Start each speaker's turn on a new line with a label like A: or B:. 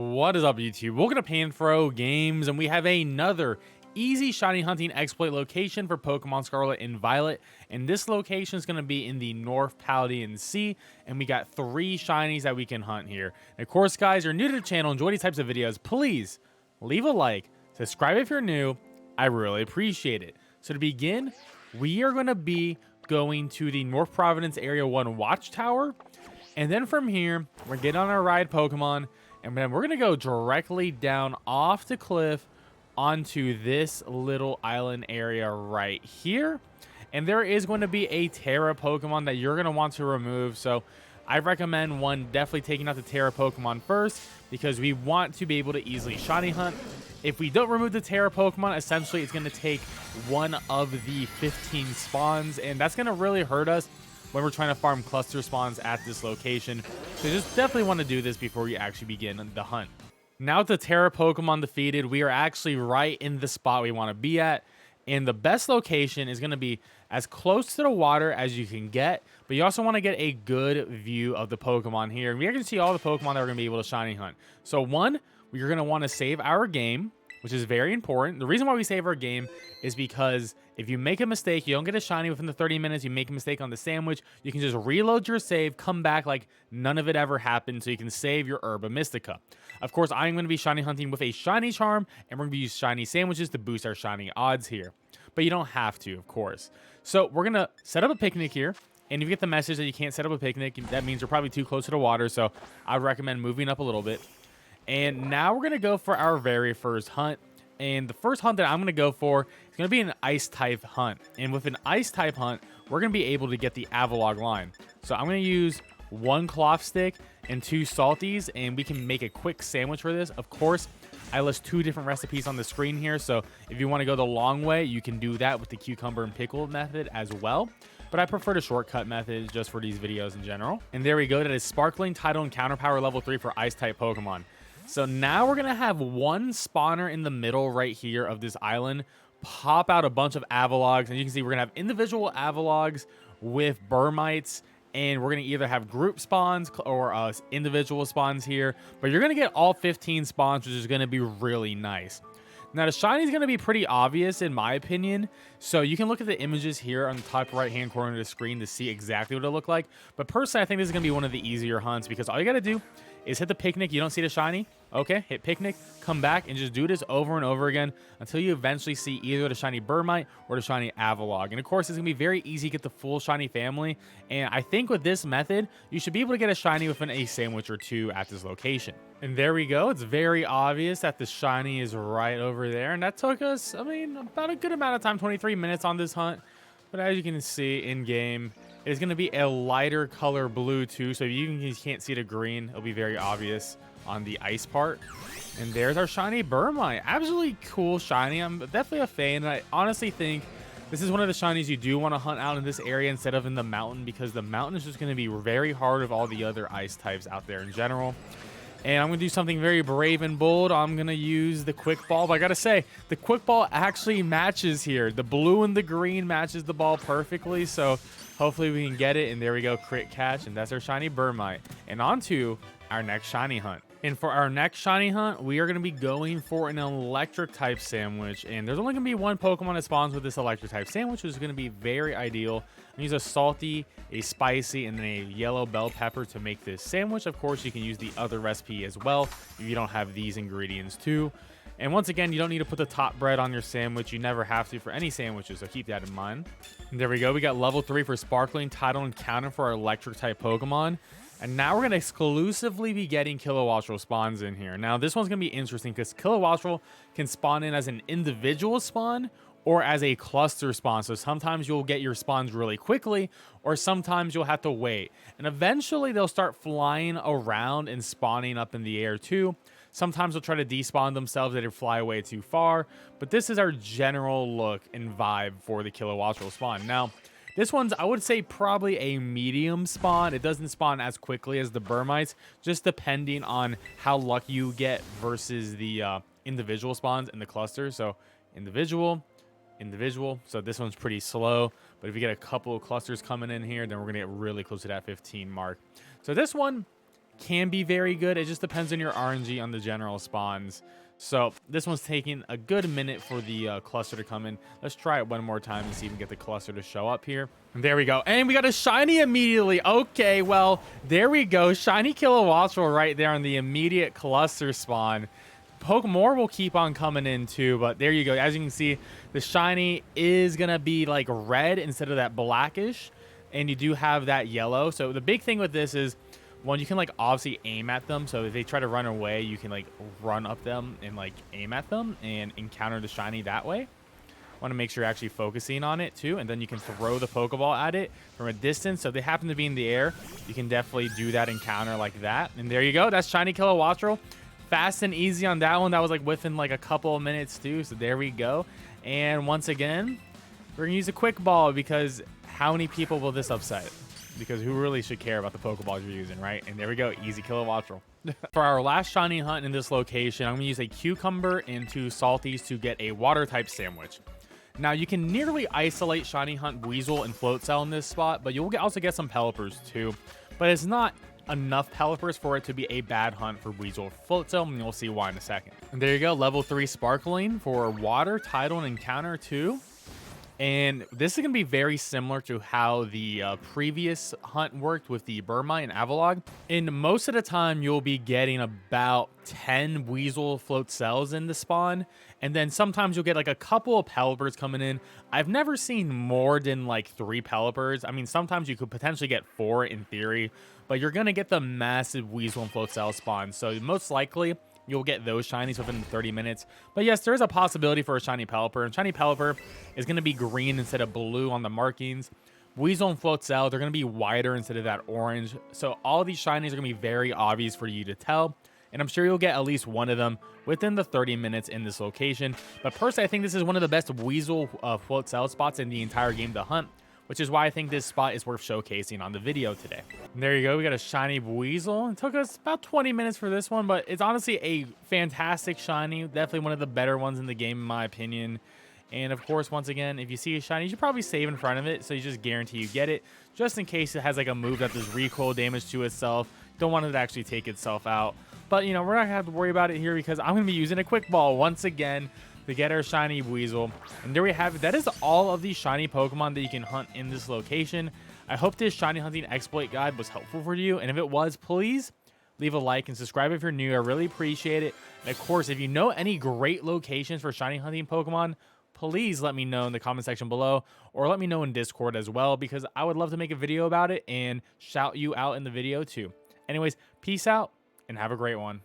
A: What is up, YouTube? Welcome to PanFro Games, and we have another easy shiny hunting exploit location for Pokemon Scarlet and Violet. And this location is going to be in the North Paldean Sea, and we got 3 shinies that we can hunt here. And of course, guys, you're new to the channel, enjoy these types of videos, please leave a like, subscribe if you're new. I really appreciate it. So to begin, we are going to be going to the North Providence Area 1 Watchtower, and then from here, we're getting on our ride Pokemon. And then we're going to go directly down off the cliff onto this little island area right here. And there is going to be a Terra Pokemon that you're going to want to remove. So I recommend definitely taking out the Terra Pokemon first, because we want to be able to easily shiny hunt. If we don't remove the Terra Pokemon, essentially it's going to take one of the 15 spawns. And that's going to really hurt us when we're trying to farm cluster spawns at this location. So you just definitely want to do this before you actually begin the hunt. Now with the Terra Pokemon defeated, we are actually right in the spot we want to be at. And the best location is going to be as close to the water as you can get, but you also want to get a good view of the Pokemon here. And we're going to see all the Pokemon that we're going to be able to shiny hunt. So one, we're going to want to save our game, which is very important. The reason why we save our game is because if you make a mistake, you don't get a shiny within the 30 minutes, you make a mistake on the sandwich, you can just reload your save, come back like none of it ever happened, so you can save your Herba Mystica. Of course, I'm going to be shiny hunting with a shiny charm, and we're going to use shiny sandwiches to boost our shiny odds here. But you don't have to, of course. So we're going to set up a picnic here, and if you get the message that you can't set up a picnic, that means you're probably too close to the water, so I would recommend moving up a little bit. And now we're going to go for our very first hunt. And the first hunt that I'm going to go for is going to be an ice type hunt. And with an ice type hunt, we're going to be able to get the Avalugg line. So I'm going to use 1 cloth stick and 2 salties, and we can make a quick sandwich for this. Of course, I list 2 different recipes on the screen here. So if you want to go the long way, you can do that with the cucumber and pickle method as well. But I prefer the shortcut method just for these videos in general. And there we go. That is Sparkling, Tidal, and Counter Power level 3 for ice type Pokemon. So now we're going to have 1 spawner in the middle right here of this island pop out a bunch of Avaluggs. And you can see we're going to have individual Avaluggs with Bergmites. And we're going to either have group spawns or individual spawns here. But you're going to get all 15 spawns, which is going to be really nice. Now, the shiny is going to be pretty obvious, in my opinion. So you can look at the images here on the top right-hand corner of the screen to see exactly what it look like. But personally, I think this is going to be one of the easier hunts, because all you got to do is hit the picnic. You don't see the shiny? Okay, hit picnic, come back, and just do this over and over again until you eventually see either the shiny Bergmite or the shiny Avalugg. And of course, it's going to be very easy to get the full shiny family. And I think with this method, you should be able to get a shiny within a sandwich or 2 at this location. And there we go. It's very obvious that the shiny is right over there. And that took us, I mean, about a good amount of time, 23 minutes on this hunt. But as you can see in game, it's going to be a lighter color blue too. So if you can't see the green, it'll be very obvious on the ice part. And there's our shiny Bergmite. Absolutely cool shiny. I'm definitely a fan. And I honestly think this is one of the shinies you do want to hunt out in this area instead of in the mountain, because the mountain is just going to be very hard with all the other ice types out there in general. And I'm going to do something very brave and bold. I'm going to use the quick ball. But I got to say, the quick ball actually matches here. The blue and the green matches the ball perfectly. So hopefully we can get it. And there we go, crit catch. And that's our shiny Bergmite. And on to our next shiny hunt. And for our next shiny hunt, we are going to be going for an electric type sandwich. And there's only going to be 1 Pokemon that spawns with this electric type sandwich, which is going to be very ideal. I use a salty, a spicy, and then a yellow bell pepper to make this sandwich. Of course, you can use the other recipe as well if you don't have these ingredients too. And once again, you don't need to put the top bread on your sandwich. You never have to for any sandwiches, so keep that in mind. And there we go. We got level 3 for Sparkling, Tidal, and Counter for our electric type Pokemon. And now we're going to exclusively be getting Kilowattrel spawns in here. Now, this one's going to be interesting because Kilowattrel can spawn in as an individual spawn or as a cluster spawn. So sometimes you'll get your spawns really quickly, or sometimes you'll have to wait. And eventually they'll start flying around and spawning up in the air too. Sometimes they'll try to despawn themselves if they fly away too far. But this is our general look and vibe for the Kilowattrel spawn. Now, this one's, I would say, probably a medium spawn. It doesn't spawn as quickly as the Bergmites, just depending on how lucky you get versus the individual spawns in the cluster. So individual. So this one's pretty slow. But if you get a couple of clusters coming in here, then we're going to get really close to that 15 mark. So this one can be very good. It just depends on your RNG on the general spawns. So this one's taking a good minute for the cluster to come in. Let's try it one more time and see if we can get the cluster to show up here. And there we go. And we got a shiny immediately. Okay, well, there we go. Shiny Kilowattrel right there on the immediate cluster spawn. More will keep on coming in too, but there you go. As you can see, the shiny is going to be like red instead of that blackish. And you do have that yellow. So the big thing with this is, one, you can like obviously aim at them. So if they try to run away, you can like run up them and like aim at them and encounter the shiny that way. Want to make sure you're actually focusing on it too. And then you can throw the Pokeball at it from a distance. So if they happen to be in the air, you can definitely do that encounter like that. And there you go. That's shiny Kilowattrel. Fast and easy on that one. That was like within like a couple of minutes too. So there we go. And once again, we're going to use a quick ball because how many people will this upset? Because who really should care about the Pokeballs you're using, right? And there we go, easy Kilowattrel. For our last shiny hunt in this location, I'm going to use a cucumber and 2 salties to get a water type sandwich. Now, you can nearly isolate shiny hunt Buizel and Floatzel in this spot, but you'll also get some Pelippers too. But it's not enough Pelippers for it to be a bad hunt for Buizel or Floatzel, and you'll see why in a second. And there you go, level 3 Sparkling for water, tidal, and encounter too. And this is going to be very similar to how the previous hunt worked with the Bergmite and Avalugg. And most of the time, you'll be getting about 10 Buizel Floatzels in the spawn. And then sometimes you'll get like a couple of Pelippers coming in. I've never seen more than like 3 Pelippers. I mean, sometimes you could potentially get 4 in theory. But you're going to get the massive Buizel and Floatzel spawn. So most likely, you'll get those shinies within 30 minutes. But yes, there is a possibility for a shiny Pelipper. And shiny Pelipper is going to be green instead of blue on the markings. Buizel and Floatzel, they're going to be wider instead of that orange. So all these shinies are going to be very obvious for you to tell. And I'm sure you'll get at least one of them within the 30 minutes in this location. But personally, I think this is one of the best Buizel Floatzel spots in the entire game to hunt, which is why I think this spot is worth showcasing on the video today. And there you go. We got a shiny Buizel. It took us about 20 minutes for this one, but it's honestly a fantastic shiny. Definitely one of the better ones in the game, in my opinion. And of course, once again, if you see a shiny, you should probably save in front of it, so you just guarantee you get it, just in case it has like a move that does recoil damage to itself. Don't want it to actually take itself out. But, you know, we're not going to have to worry about it here because I'm going to be using a quick ball once again to get our shiny Buizel. And there we have it. That is all of the shiny Pokemon that you can hunt in this location. I hope this shiny hunting exploit guide was helpful for you. And if it was, please leave a like and subscribe if you're new. I really appreciate it. And of course, if you know any great locations for shiny hunting Pokemon, please let me know in the comment section below, or let me know in Discord as well, because I would love to make a video about it and shout you out in the video too. Anyways, peace out and have a great one.